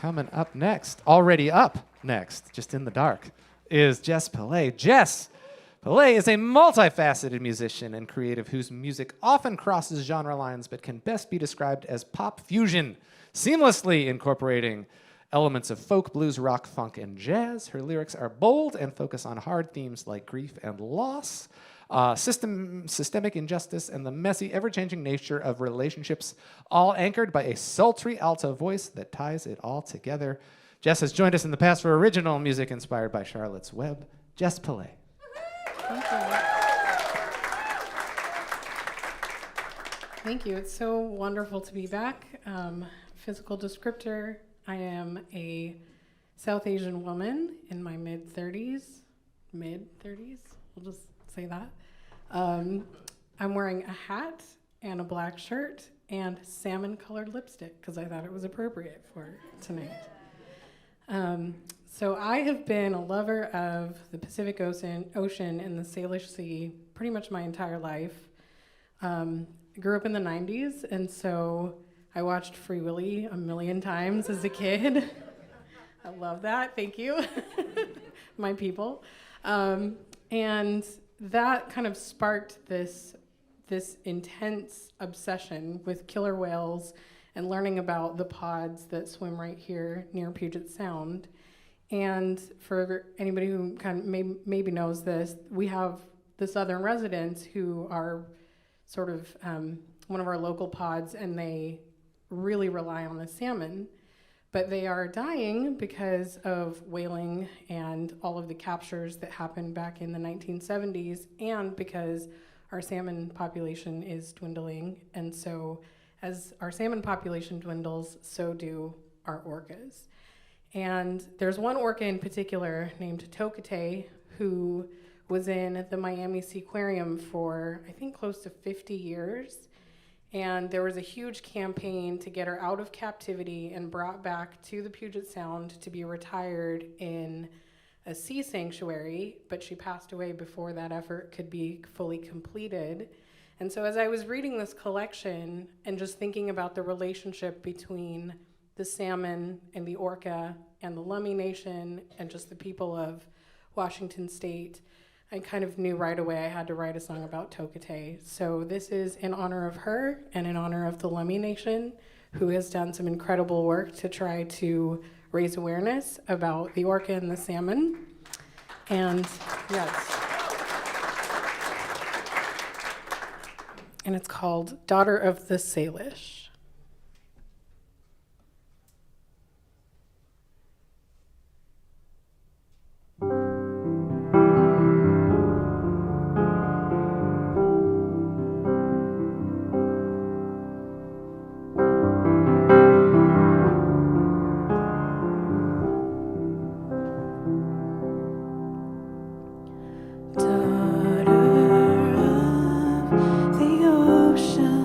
Coming up next, already up next, just in the dark, is Jess Pillay. Jess Pillay is a multifaceted musician and creative whose music often crosses genre lines but can best be described as pop fusion, seamlessly incorporating elements of folk, blues, rock, funk, and jazz. Her lyrics are bold and focus on hard themes like grief and loss, systemic injustice, and the messy, ever-changing nature of relationships, all anchored by a sultry alto voice that ties it all together. Jess has joined us in the past for original music inspired by Charlotte's Web. Jess Pillay. Thank you. Thank you. It's so wonderful to be back. Physical descriptor. I am a South Asian woman in my mid-30s. We'll just say that. I'm wearing a hat and a black shirt and salmon-colored lipstick because I thought it was appropriate for tonight. So I have been a lover of the Pacific Ocean and the Salish Sea pretty much my entire life. I grew up in the 90s, and so I watched Free Willy a million times as a kid. I love that. Thank you, my people. And that kind of sparked this intense obsession with killer whales and learning about the pods that swim right here near Puget Sound. And for anybody who kind of maybe knows this, we have the southern residents who are sort of one of our local pods, and they really rely on the salmon. But they are dying because of whaling and all of the captures that happened back in the 1970s, and because our salmon population is dwindling. And so as our salmon population dwindles, so do our orcas. And there's one orca in particular named Tokate who was in the Miami Seaquarium for, I think, close to 50 years. And there was a huge campaign to get her out of captivity and brought back to the Puget Sound to be retired in a sea sanctuary, but she passed away before that effort could be fully completed. And so as I was reading this collection and just thinking about the relationship between the salmon and the orca and the Lummi Nation and just the people of Washington State, I kind of knew right away I had to write a song about Tokate. So this is in honor of her and in honor of the Lummi Nation, who has done some incredible work to try to raise awareness about the orca and the salmon. And yes. And it's called Daughter of the Salish. Daughter of the ocean,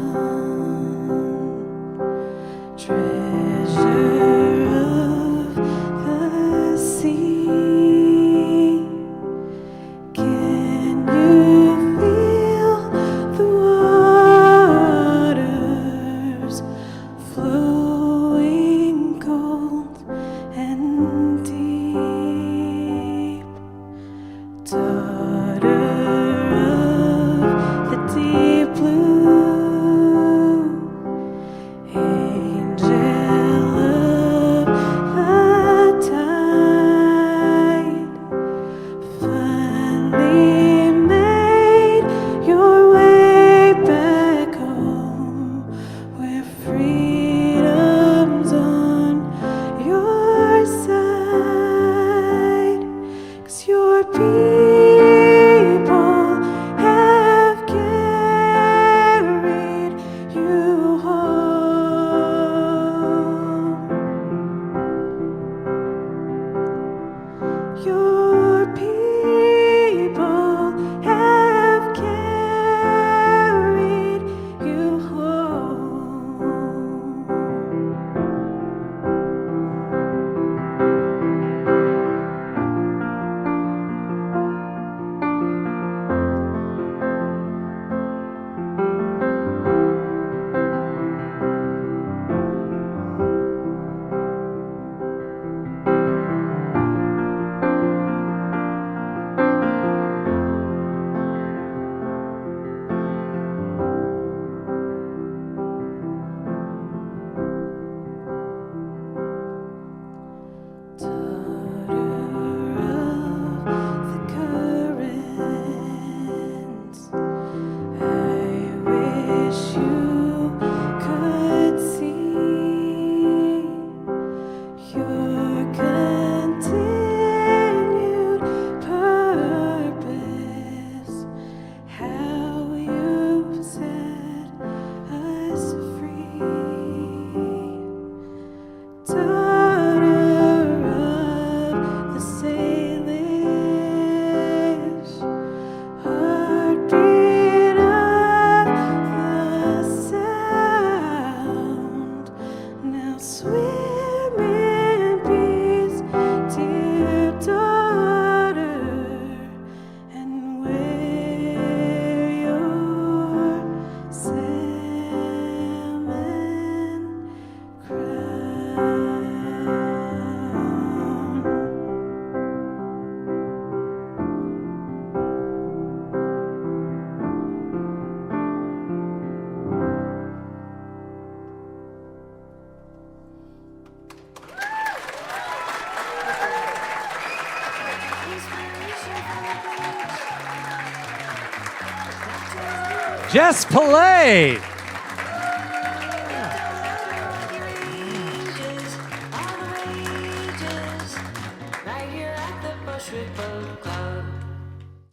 Jess Pillay.